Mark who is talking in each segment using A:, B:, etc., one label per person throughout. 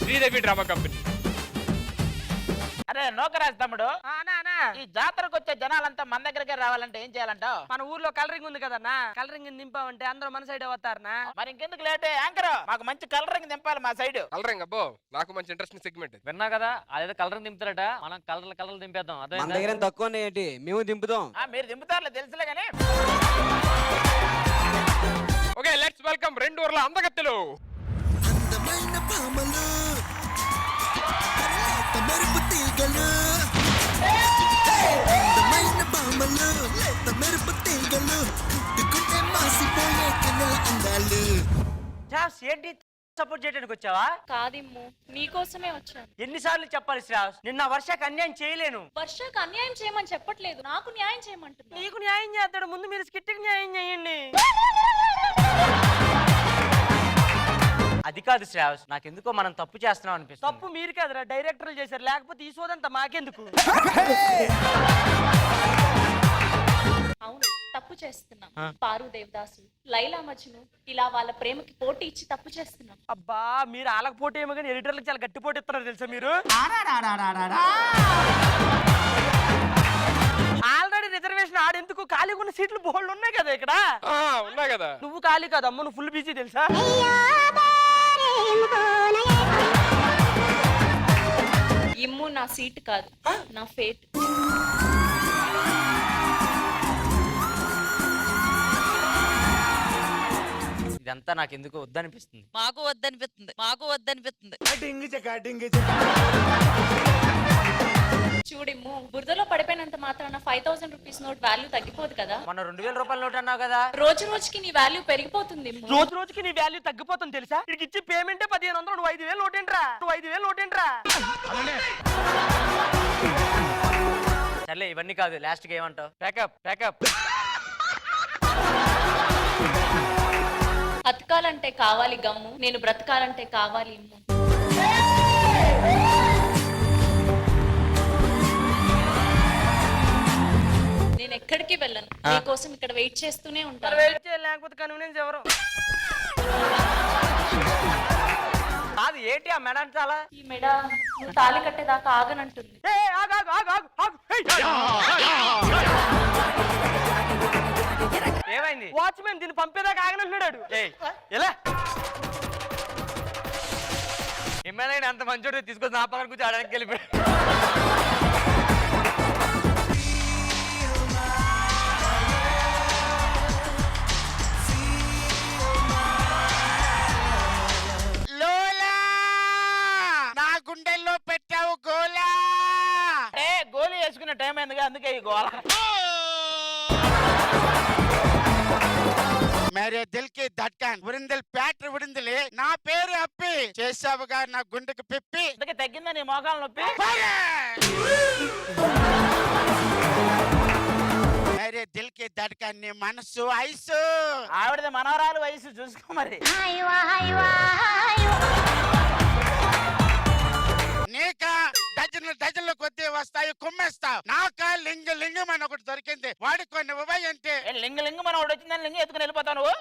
A: Sridevi drama company.
B: అరే నోకరాజ్ తమ్ముడు, ఈ జాతరకు వచ్చే జనాలంతా మన దగ్గరకే రావాలంటే ఏం చేయాలంటావు?
C: మన ఊర్లో కలరింగ్ ఉంది కదన్నా, కలరింగ్ దింపామంటే అందరూ మన సైడ్ వస్తారనా?
B: మరి ఇంకెందుకు లేట్, యాంకర్ మాకు మంచి కలరింగ్ దింపాలి మా సైడ్.
A: కలరింగ్ అబ్బో నాకు మంచి ఇంట్రెస్టింగ్ సెగ్మెంట్.
D: విన్నా కదా, అదేదో కలరింగ్ దింపుతారట, మనం కలర్లు దింపేద్దాం. అదే
E: మన దగ్గర తక్కువ ఏంటి, మేము దింపుదాం.
B: మీరు దింపుతారులే తెలుసులే గానీ.
A: ఓకే లెట్స్ వెల్కమ్ రెండు ఊర్ల అందగత్తెలు.
F: అందమైన భామలు, మెరుపు తీగలు, అందమైన భామలు, లేత మెరుపు తీగలు, పుట్టుకుంటే మాసిపోయే కన్నుల అందాలు.
C: ఏంటి సపోర్ట్ చేయడానికి వచ్చావా?
G: కాదిమ్ము, నీకోసమే వచ్చాను.
C: ఎన్నిసార్లు చెప్పాలి శ్రావస్, నిన్న వర్షకు అన్యాయం చేయలేను.
G: వర్షకు అన్యాయం చేయమని చెప్పట్లేదు, నాకు న్యాయం చేయమంటున్నా.
C: నీకు న్యాయం చేస్తాడు, ముందు మీరు స్కిట్కి న్యాయం చేయండి. అది కాదు శ్రావస్, నాకెందుకో మనం తప్పు చేస్తున్నాం అనిపిస్తుంది. తప్పు మీరు కాదురా, డైరెక్టర్లు చేశారు, లేకపోతే ఈ సోదంతా మాకెందుకు?
G: అవును, తప్పు చేస్తున్నాం. పారు దేవదాసు, లైలా మజ్ను ఇలా వాళ్ళ ప్రేమకి పోటీ ఇచ్చి తప్పు చేస్తున్నాం.
C: అబ్బా, మీరు ఆలకు పోటీ ఏమో కానీ ఎడిటర్లకు చాలా గట్టి పోటీ ఇస్తున్నారు తెలుసా మీరు? ఆల్రెడీ రిజర్వేషన్ ఆడెందుకు, ఖాళీగా ఉన్న సీట్లు బోల్డ్ ఉన్నాయి కదా ఇక్కడ.
A: ఉన్నాయి కదా.
C: నువ్వు ఖాళీ కాదు అమ్మ, నువ్వు ఫుల్ బిజీ తెలుసా?
G: ఇమ్ము నా సీట్ కాదు, నా ఫేట్.
D: ఇదంతా నాకెందుకు వద్దనిపిస్తుంది.
H: మాకు వద్దనిపిస్తుంది.
G: చూడిమ్ము, బురదలో పడిపోయినంత మాత్రాన 5000 రూపీస్ నోట్ వాల్యూ తగ్గిపోదు కదా.
C: మన 2000 రూపాయల నోట్ అన్నావు కదా.
G: రోజు రోజుకి నీ వాల్యూ పెరిగిపోతుంది.
C: రోజు రోజుకి నీ వాల్యూ తగ్గిపోతుంది తెలుసా? ఇక్కడికి ఇచ్చి పేమెంటే 1500, నువ్వు 5000 నోటేంట్రా, నువ్వు 5000 నోటేంట్రా.
D: సర్లే, ఇవన్నీ కాదు, లాస్ట్ కి ఏమంటావు? ప్యాకప్.
G: బతకాలంటే కావాలి గమ్ము, నేను బ్రతకాలంటే కావాలి ఇమ్ము. నేను ఎక్కడికి వెళ్ళను, నీకోసం ఇక్కడ వెయిట్ చేస్తూనే ఉంటాను.
C: వెయిట్ చేయాలి, లేకపోతే కన్వీనియన్స్ ఎవరు? అది ఏంటి ఆ మెడ చాలా?
G: ఈ మెడ నువ్వు తాళి కట్టేదాకా ఆగనంటుంది.
C: ఏమైంది? వాచ్మెన్ దీన్ని పంపేదాకా ఆగనంటున్నాడు. ఎలా
D: ఎమ్మెల్యే అంత మంచోడు తీసుకొచ్చి నా పక్కన కూర్చో ఆడడానికి వెళ్ళిపోయి.
B: గుండెల్లో పెట్టావు గోలా. గోలీ వేసుకునే టైం ఎందుకు, అందుకే ఈ గోల. మేరే దిల్ కి ధడ్కన్ ఉరిందల్ ప్యాటర్ ఉరిందలే, నా పేరు అప్పి చేసావుగా నా గుండెకి పిప్పి. అందుకే తగ్గిందా నీ మోకాలు నొప్పి? మేరే దిల్ కి ధడ్కన్ నీ మనసు ఐసు. ఆవిడది మనవరాలు వయసు చూసుకో మరి. నీకా డజన్లు కొద్ది వస్తాయి, కుమ్మేస్తావు. నాకా లింగం అని ఒకటి దొరికింది, వాడి కొన్ని ఉభయ అంటే లింగం అని ఒకటి వచ్చిందని లింగం ఎత్తుకుని వెళ్ళిపోతావు నువ్వు.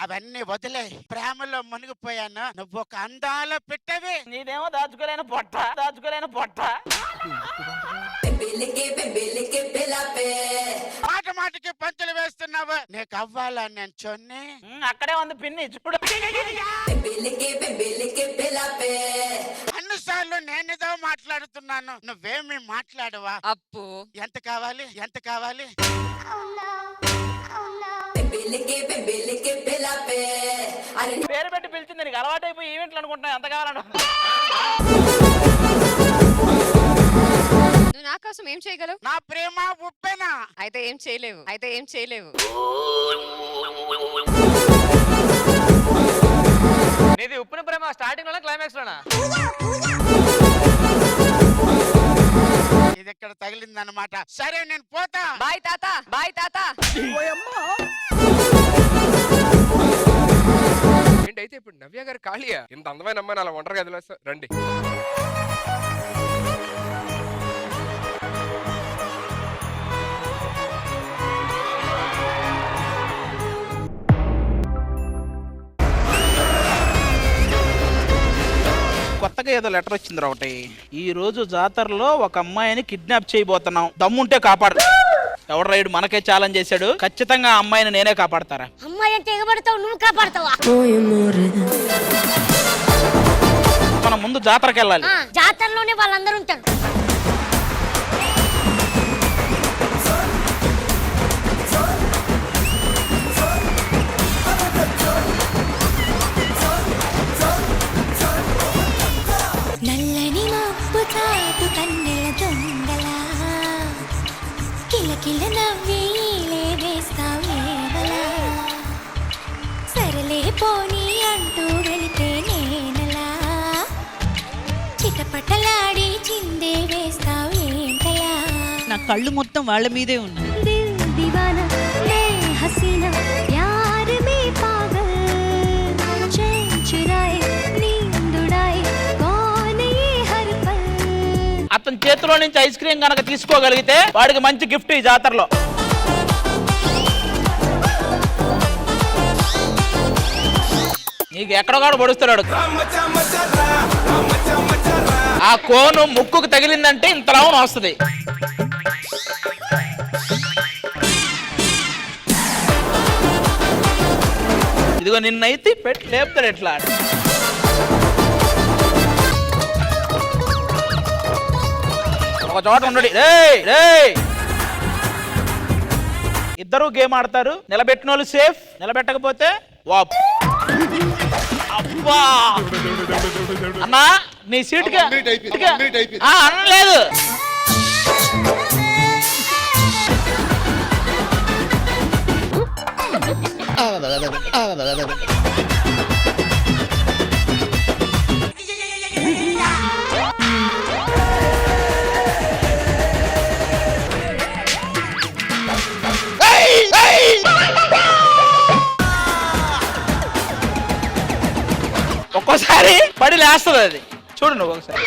B: అవన్నీ వదిలే, ప్రేమలో మునిగిపోయాను. నువ్వు ఒక అందాల పెట్టవి, నీదేమో దాచుకోలేని పొట్ట. మాటికి పంచులు వేస్తున్నావు, నీకు అవ్వాలని నేను చొన్ని. అక్కడే ఉంది పిన్ని చూడు. అన్నిసార్లు నేనేదో మాట్లాడుతున్నాను, నువ్వేమి మాట్లాడవా?
H: అప్పు
B: ఎంత కావాలి? పేరు పెట్టి పిలిచింది, నీకు అలవాటు అయిపోయి ఈవెంట్లు అనుకుంటున్నా. ఎంత కావాలను?
H: నువ్వు నా కోసం ఏం చేయగలవు?
B: నా ప్రేమ ఉప్పేనా?
H: అయితే ఏం చేయలేవు.
D: నీది ఉప్పున ప్రేమ స్టార్టింగ్ లోనా క్లైమాక్స్ లోనా?
B: ఇది ఇక్కడ తగిలిందన్నమాట. సరే నేను పోతా.
H: బాయ్ తాత.
A: ఏంటైతే ఇప్పుడు నవ్య గారు ఖాళీయా? ఇంత అందమైన అమ్మాయిని అలా ఒంటరిగా వదిలేస్తా రండి.
B: కొత్తగా ఏదో లెటర్ వచ్చింది ఒకటి. ఈ రోజు జాతరలో ఒక అమ్మాయిని కిడ్నాప్ చేయబోతున్నాం, దమ్ముంటే కాపాడు. ఎవడు రైడు మనకే ఛాలెంజ్ చేశాడు, ఖచ్చితంగా ఆ అమ్మాయిని నేనే కాపాడతారా?
I: అమ్మాయి అంటే ఎగబడతావు, నువ్వు కాపాడతావా?
B: మనం ముందు జాతరకి వెళ్ళాలి.
I: జాతరలోనే వాళ్ళందరూ ఉంటారు.
F: నల్లని మబ్బు తాటు కన్నెల దొంగలా కిలకిల నవ్వేలే వేస్తావేవలా సరలే పోనీ అంటూ వెళితే నేనలా చిటపటలాడి చిందే వేస్తావేంటలా.
H: నా కళ్ళు మొత్తం వాళ్ళ మీదే ఉన్నాయి.
F: దిల్ దివానా నే హసీనా ప్యార్ మే పాగల్ చైన్ చురాయే నీంద్ ఉడాయే కౌన్ యే హర్ పల్.
B: అతని చేతిలో నుంచి ఐస్ క్రీమ్ కనుక తీసుకోగలిగితే వాడికి మంచి గిఫ్ట్ ఈ జాతరలో. నీకు ఎక్కడో పొడుస్తున్నాడు. ఆ కోను ముక్కుకు తగిలిందంటే ఇంత లావున వస్తుంది. ఇదిగో నిన్నైతే పెట్టి లేపుతాడు ఎట్లా. ఒక చోట ఉండడు. ఇద్దరు గేమ్ ఆడతారు, నిలబెట్టిన వాళ్ళు సేఫ్, నిలబెట్టకపోతే వాప్. అబ్బా అన్నా నీ సీటుగా అనలేదు. ఒక్కోసారి పడి లేస్తుంది అది, చూడు నువ్వు ఒకసారి.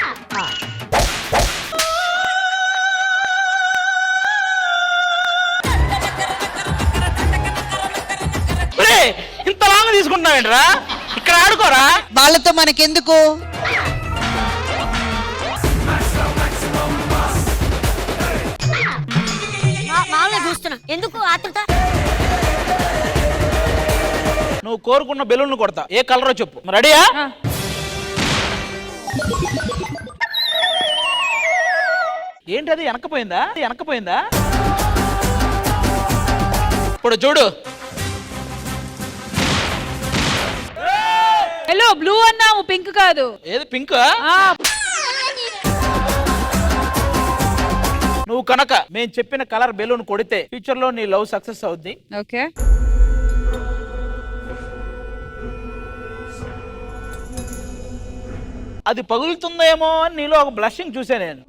B: ఇంత లాంగ్ తీసుకుంటున్నావేంట్రా? ఇక్కడ ఆడుకోరా.
H: వాళ్ళతో మనకెందుకు?
I: మామూలుగా చూస్తున్నా, ఎందుకు ఆత్రుత?
B: నువ్వు కోరుకున్న బెలూన్ కొడతా, ఏ కలరో చెప్పు. రెడీయా? ఏంటి అది వెనకపోయిందా? ఇప్పుడు చూడు.
H: హలో, బ్లూ అన్నావు, పింక్ కాదు.
B: ఏది పింక్? నువ్వు కనుక మేము చెప్పిన కలర్ బెలూన్ కొడితే ఫ్యూచర్ లో నీ లవ్ సక్సెస్ అవుద్ది.
H: ఓకే.
B: అది పగులుతుందేమో అని నీలో ఒక బ్లషింగ్ చూసా నేను.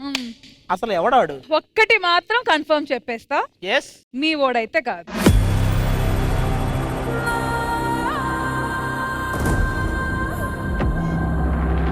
B: అసలు ఎవడాడు?
H: ఒక్కటి మాత్రం కన్ఫర్మ్ చెప్పేస్తా,
B: ఎస్
H: మీ ఓడైతే కాదు.